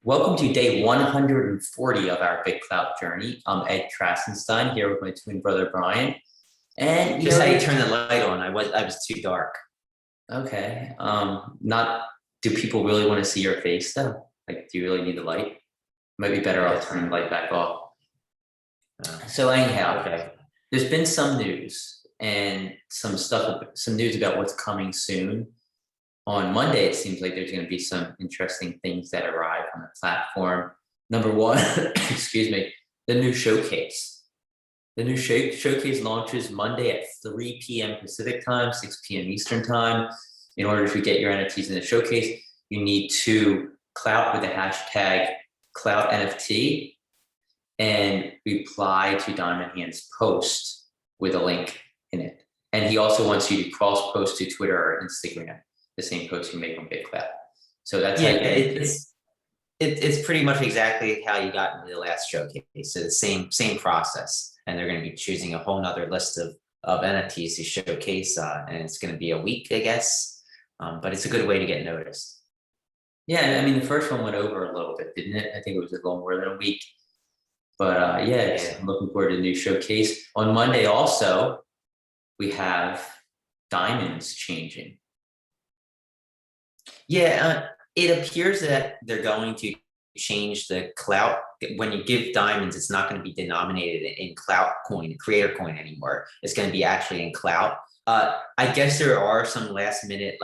Welcome to day 140 of our BitClout journey. I'm Ed Krasenstein here with my twin brother Brian. And Just how you turn the light on. I was too dark. Okay. Do people really want to see your face though? Like, do you really need the light? Might be better off turning the light back off. So anyhow, Okay. There's been some news and some news about what's coming soon. On Monday, it seems like there's going to be some interesting things that arrive on the platform. Number one, excuse me, the new showcase. The new showcase launches Monday at 3 p.m. Pacific time, 6 p.m. Eastern time. In order to get your NFTs in the showcase, you need to clout with the hashtag CloutNFT and reply to Diamond Hand's post with a link in it. And he also wants you to cross post to Twitter or Instagram the same post you make on BitClout. So that's it's pretty much exactly how you got into the last showcase. So the same process, and they're going to be choosing a whole nother list of NFTs to showcase, and it's going to be a week, I guess. But it's a good way to get noticed. Yeah, I mean the first one went over a little bit, didn't it? I think it was a little more than a week. But I'm looking forward to the new showcase. On Monday also, we have diamonds changing. Yeah, it appears that they're going to change the clout. When you give diamonds, it's not going to be denominated in clout coin, creator coin anymore. It's going to be actually in clout. I guess there are some last minute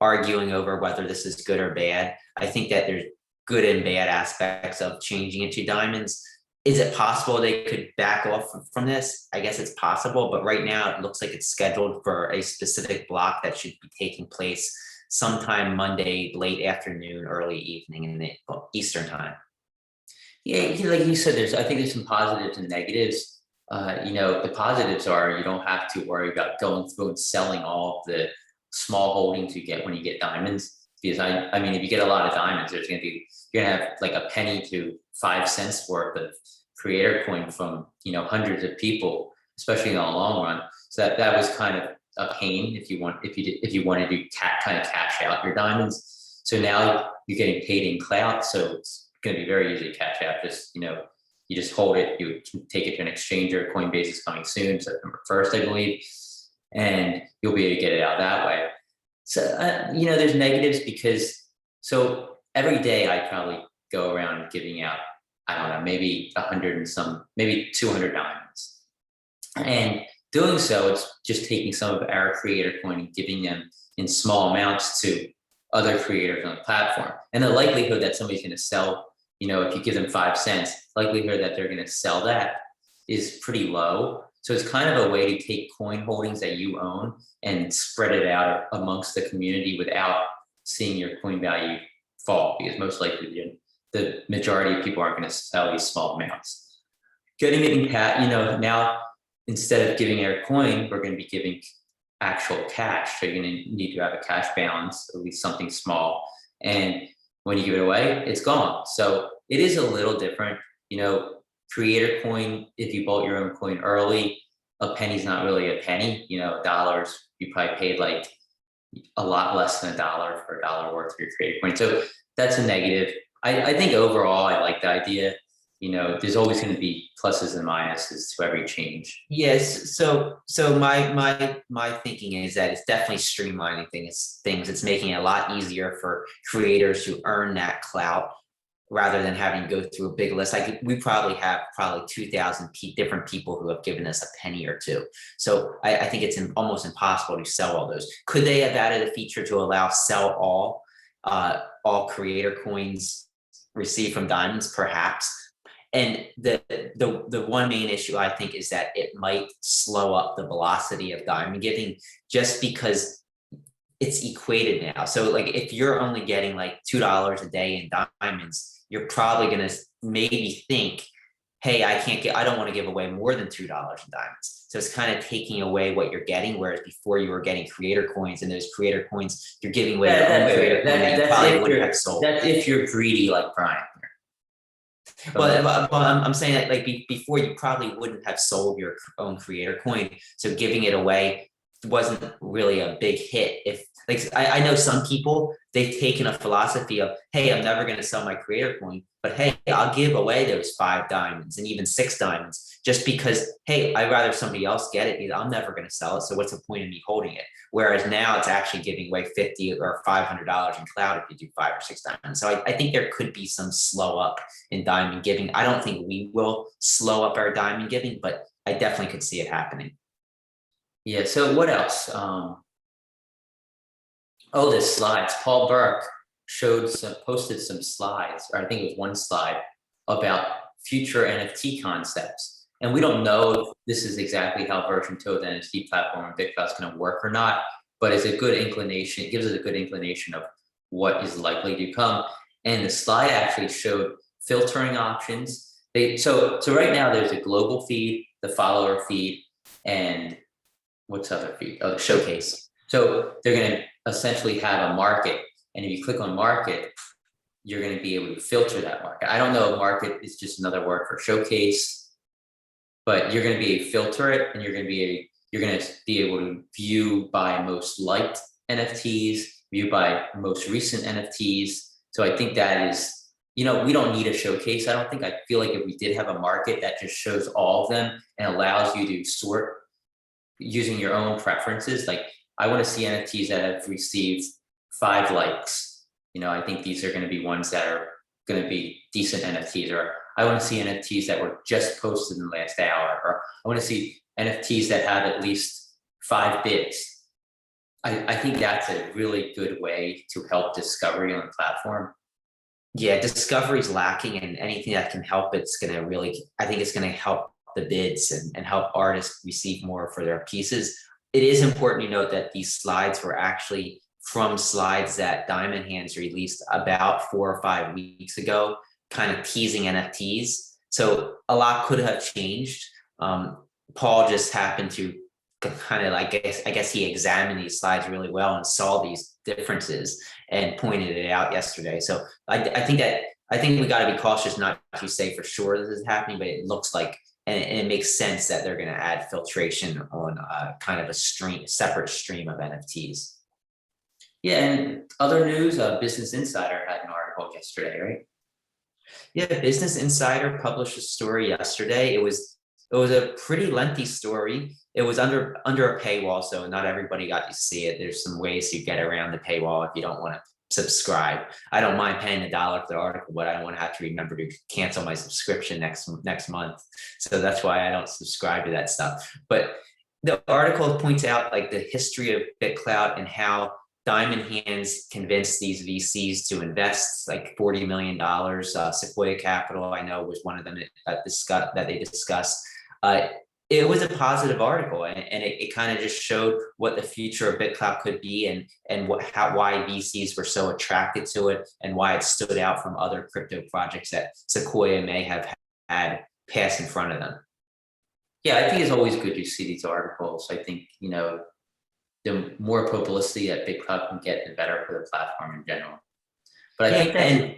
arguing over whether this is good or bad. I think that there's good and bad aspects of changing it to diamonds. Is it possible they could back off from this? I guess it's possible, but right now it looks like it's scheduled for a specific block that should be taking place sometime Monday, late afternoon, early evening in the Eastern time. Yeah, like you said, I think there's some positives and negatives. The positives are you don't have to worry about going through and selling all of the small holdings you get when you get diamonds. Because I mean, if you get a lot of diamonds, you're gonna have like a penny to 5 cents worth of creator coin from hundreds of people, especially in the long run. So that was kind of a pain if you wanted to kind of cash out your diamonds. So now you're getting paid in clout, so it's going to be very easy to cash out. You just hold it, you can take it to an exchanger. Coinbase is coming soon, September 1st, I believe, and you'll be able to get it out that way. So there's negatives because every day I probably go around giving out, I don't know, maybe 100 and some, maybe 200 diamonds, and doing so, it's just taking some of our creator coin and giving them in small amounts to other creators on the platform. And the likelihood that somebody's going to sell, if you give them 5 cents, likelihood that they're going to sell that is pretty low. So it's kind of a way to take coin holdings that you own and spread it out amongst the community without seeing your coin value fall, because most likely the majority of people aren't going to sell these small amounts. Getting it in cash, now, instead of giving our coin, we're going to be giving actual cash. So you're going to need to have a cash balance, at least something small. And when you give it away, it's gone. So it is a little different. Creator coin, if you bought your own coin early, a penny's not really a penny. Dollars, you probably paid like a lot less than $1 for $1 worth of your creator coin. So that's a negative. I think overall, I like the idea. There's always going to be pluses and minuses to every change. Yes. So my thinking is that it's definitely streamlining things. It's making it a lot easier for creators to earn that clout rather than having to go through a big list. We probably have 2,000 different people who have given us a penny or two. So I think it's almost impossible to sell all those. Could they have added a feature to allow sell all creator coins received from diamonds? Perhaps. And the one main issue I think is that it might slow up the velocity of diamond giving just because it's equated now. So if you're only getting $2 a day in diamonds, you're probably going to maybe think, hey, I don't want to give away more than $2 in diamonds. So it's kind of taking away what you're getting, whereas before you were getting creator coins, and those creator coins, you're giving away your own creator coin that you probably wouldn't have sold. That's if you're greedy like Brian. But I'm saying that before you probably wouldn't have sold your own creator coin. So giving it away wasn't really a big hit. If like I know some people, they've taken a philosophy of, hey, I'm never going to sell my creator coin, but hey, I'll give away those 5 diamonds and even 6 diamonds just because, hey, I'd rather somebody else get it because I'm never going to sell it. So what's the point of me holding it? Whereas now it's actually giving away $50 or $500 in cloud if you do 5 or 6 diamonds. So I think there could be some slow up in diamond giving. I don't think we will slow up our diamond giving, but I definitely could see it happening. Yeah, so what else? Oh, the slides. Paul Burke posted some slides, or I think it was one slide about future NFT concepts. And we don't know if this is exactly how version 2 of the NFT platform and BitClout is going to work or not, but it's a good inclination. It gives us a good inclination of what is likely to come. And the slide actually showed filtering options. So right now there's a global feed, the follower feed, and what's the other feed? Oh, the showcase. So they're going to essentially have a market. And if you click on market, you're going to be able to filter that market. I don't know if market is just another word for showcase, but you're going to be able to filter it, and you're going to be able to view by most liked NFTs, view by most recent NFTs. So I think that is, we don't need a showcase. I feel like if we did have a market that just shows all of them and allows you to sort using your own preferences, like I want to see NFTs that have received 5 likes. I think these are going to be ones that are going to be decent NFTs, or I want to see NFTs that were just posted in the last hour, or I want to see NFTs that have at least 5 bids. I think that's a really good way to help discovery on the platform. Yeah, discovery is lacking, and anything that can help it's going to really, I think it's going to help the bids and help artists receive more for their pieces. It is important to note that these slides were actually from slides that Diamond Hands released about 4 or 5 weeks ago, kind of teasing NFTs. So a lot could have changed. Paul just happened to kind of, I guess he examined these slides really well and saw these differences and pointed it out yesterday. So I think we got to be cautious not to say for sure this is happening, but it looks like, and it makes sense that they're going to add filtration on kind of a separate stream of NFTs. Yeah, and other news, Business Insider had an article yesterday, right? Yeah, Business Insider published a story yesterday. It was a pretty lengthy story. It was under a paywall, so not everybody got to see it. There's some ways to get around the paywall if you don't want to subscribe. I don't mind paying $1 for the article, but I don't want to have to remember to cancel my subscription next month. So that's why I don't subscribe to that stuff. But the article points out like the history of BitClout and how Diamond Hands convinced these VCs to invest like $40 million. Sequoia Capital, I know, was one of them that they discussed. It was a positive article, and it kind of just showed what the future of BitClout could be, and why VCs were so attracted to it, and why it stood out from other crypto projects that Sequoia may have had pass in front of them. Yeah, I think it's always good to see these articles. I think, the more publicity that BitClout can get, the better for the platform in general. But I think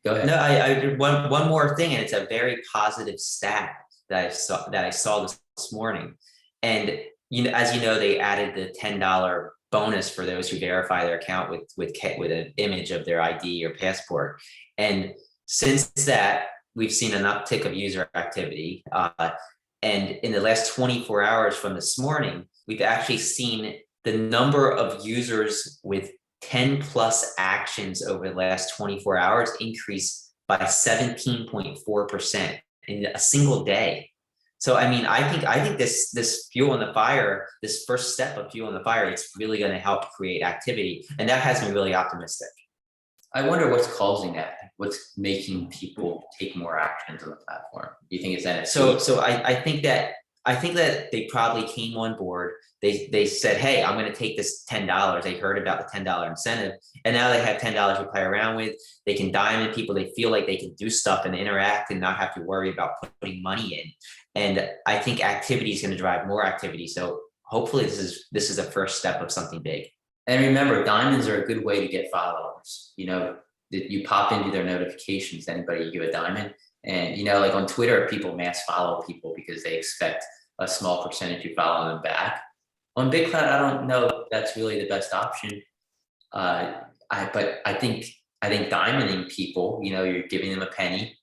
go ahead. No, I one more thing, and it's a very positive stat that I saw this morning. And as you know, they added the $10 bonus for those who verify their account with an image of their ID or passport. And since that, we've seen an uptick of user activity. And in the last 24 hours from this morning, we've actually seen the number of users with 10 plus actions over the last 24 hours increase by 17.4% in a single day. So, I mean, I think this fuel in the fire, this first step of fuel in the fire, it's really going to help create activity. And that has me really optimistic. I wonder what's causing that. What's making people take more actions on the platform? Do you think it's NFT? So I think that they probably came on board. They said, hey, I'm going to take this $10. They heard about the $10 incentive, and now they have $10 to play around with. They can diamond people. They feel like they can do stuff and interact and not have to worry about putting money in. And I think activity is going to drive more activity. So hopefully this is a first step of something big. And remember, diamonds are a good way to get followers. You pop into their notifications, anybody you give a diamond. And, like on Twitter, people mass follow people because they expect a small percentage to follow them back. On BitClout, I don't know if that's really the best option. But I think diamonding people, you know, you're giving them a penny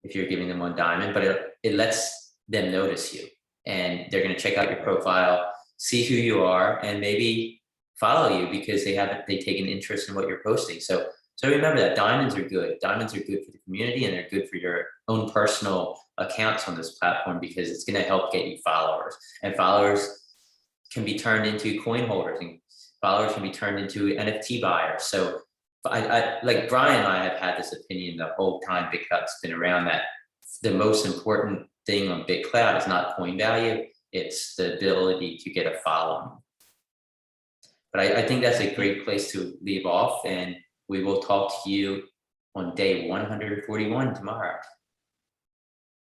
if you're giving them one diamond, but it lets them notice you, and they're going to check out your profile, see who you are, and maybe follow you because they take an interest in what you're posting. So remember that diamonds are good. Diamonds are good for the community, and they're good for your own personal accounts on this platform because it's going to help get you followers, and followers can be turned into coin holders, and followers can be turned into NFT buyers. So I like Brian and I have had this opinion the whole time BitClout's been around, that the most important thing on BitClout is not coin value, it's the ability to get a following. But I think that's a great place to leave off, and we will talk to you on day 141 tomorrow.